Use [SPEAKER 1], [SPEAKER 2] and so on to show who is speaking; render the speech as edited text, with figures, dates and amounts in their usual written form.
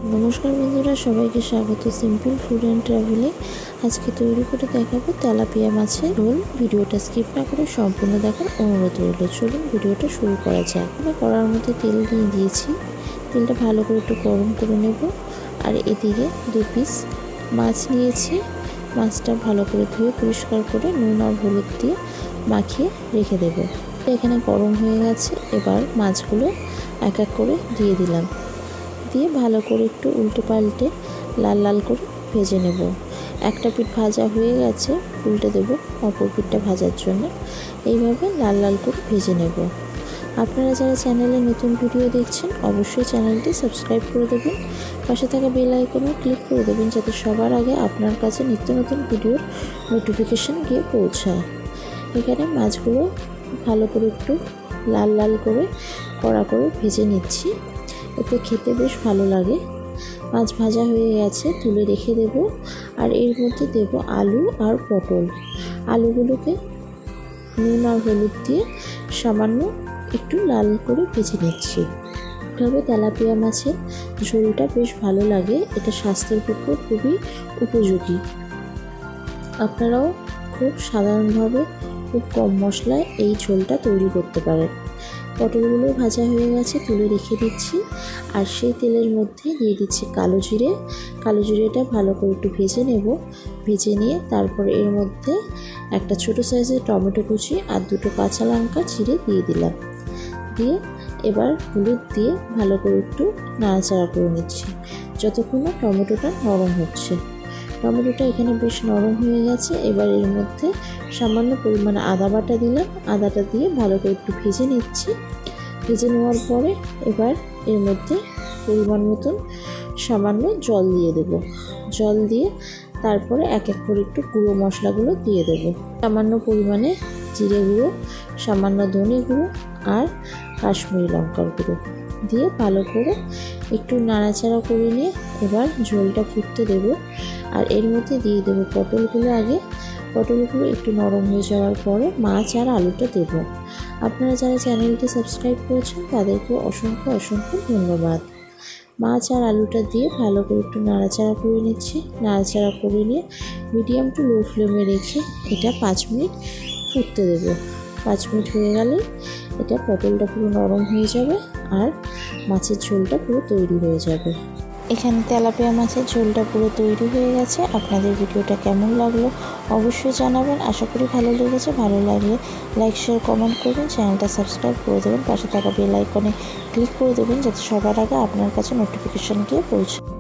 [SPEAKER 1] নমস্কার বন্ধুরা, সবাইকে স্বাগত সিম্পল ফুড অ্যান্ড ট্রাভেলে। আজকে তৈরি করে দেখাবো তেলাপিয়া মাছের ঝোল। ভিডিওটা স্কিপ না করে সম্পূর্ণ দেখার অনুরোধ রইল। চলুন ভিডিওটা শুরু করা যাক। আমি কড়ার মধ্যে তেল দিয়ে দিয়েছি। তেলটা ভালো করে একটু গরম করে নেব। আর এদিকে 2 পিস মাছ নিয়েছি। মাছটা ভালো করে ধুয়ে পরিষ্কার করে নুন আর হলুদ দিয়ে মাখিয়ে রেখে দেব। এখানে গরম হয়ে গেছে। এবার মাছগুলো এক এক করে দিয়ে দিলাম। দিয়ে ভালো করে একটু উল্টে পাল্টে লাল লাল করে ভেজে নেব। একটা পিঠ ভাজা হয়ে গেছে, উল্টে দেব অপর পিঠটা ভাজার জন্য। এইভাবে লাল লাল করে ভেজে নেব। আপনারা যারা চ্যানেলে নতুন ভিডিও দেখছেন অবশ্যই চ্যানেলটি সাবস্ক্রাইব করে দেবেন। পাশে থাকা বেল আইকনে ক্লিক করে দেবেন যাতে সবার আগে আপনার কাছে নিত্য নতুন ভিডিওর নোটিফিকেশান গিয়ে পৌঁছায়। এখানে মাছগুলো ভালো করে একটু লাল লাল করে কড়া করে ভেজে নিচ্ছি। এতে খেতে বেশ ভালো লাগে। মাছ ভাজা হয়ে গেছে, তুলে রেখে দেব। আর এর মধ্যে দেব আলু আর পটল। আলুগুলোকে নুন আর হলুদ দিয়ে সামান্য একটু লাল করে ভেজে নিচ্ছি। এভাবে তেলাপিয়া মাছের ঝোলটা বেশ ভালো লাগে। এটা স্বাস্থ্যের পক্ষে খুবই উপযোগী। আপনারাও খুব সাধারণভাবে খুব কম মশলায় এই ঝোলটা তৈরি করতে পারেন। পটলগুলো ভাজা হয়ে গেছে, তুলে রেখে দিচ্ছি। আর সেই তেলের মধ্যে দিয়ে দিচ্ছি কালো জিরে। কালো জিরেটা ভালো করে একটু ভেজে নেব। ভেজে নিয়ে তারপর এর মধ্যে একটা ছোটো সাইজের টমেটো কুচি আর 2টো কাঁচা লঙ্কা চিড়ে দিয়ে দিলাম। দিয়ে এবার হলুদ দিয়ে ভালো করে একটু নাড়াচাড়া করে নিচ্ছি যতক্ষণ না টমেটোটা নরম হচ্ছে। টমেটোটা এখানে বেশ নরম হয়ে গেছে। এবার এর মধ্যে সামান্য পরিমাণে আদা বাটা দিলাম। আদাটা দিয়ে ভালো করে একটু ভেজে নিচ্ছি। ভেজে নেওয়ার পরে এবার এর মধ্যে পরিমাণ মতন সামান্য জল দিয়ে দেব। জল দিয়ে তারপরে এক এক করে একটু গুঁড়ো মশলাগুলো দিয়ে দেব। সামান্য পরিমাণে জিরে গুঁড়ো, সামান্য ধনে গুঁড়ো আর কাশ্মীরি লঙ্কার গুঁড়ো দিয়ে ভালো করে একটু নাড়াচাড়া করে নিয়ে এবার ঝোলটা ফুটতে দেব। আর এর মধ্যে দিয়ে দেবো পটলগুলো। আগে পটলগুলো একটু নরম হয়ে যাওয়ার পরে মাছ আর আলুটা দেব। আপনারা যারা চ্যানেলটি সাবস্ক্রাইব করেছেন তাদেরকে অসংখ্য ধন্যবাদ। মাছ আর আলুটা দিয়ে ভালো করে একটু নাড়াচাড়া করে নিচ্ছি। নাড়াচাড়া করে নিয়ে মিডিয়াম টু লো ফ্লেমে রেখে এটা 5 মিনিট ফুটতে দেব। 5 মিনিট হয়ে গেলে এটা পটলটা পুরো নরম হয়ে যাবে আর মাছের ঝোলটা পুরো তৈরি হয়ে যাবে। এখানে তেলাপিয়া মাছের ঝোলটা পুরো তৈরি হয়ে গেছে। আপনাদের ভিডিওটা কেমন লাগলো অবশ্যই জানাবেন। আশা করি ভালো লেগেছে। ভালো লাগলে লাইক শেয়ার কমেন্ট করবেন, চ্যানেলটা সাবস্ক্রাইব করে দেবেন, পাশে থাকা বেল আইকনে ক্লিক করে দেবেন যাতে সবার আগে আপনার কাছে নোটিফিকেশান গিয়ে পৌঁছায়।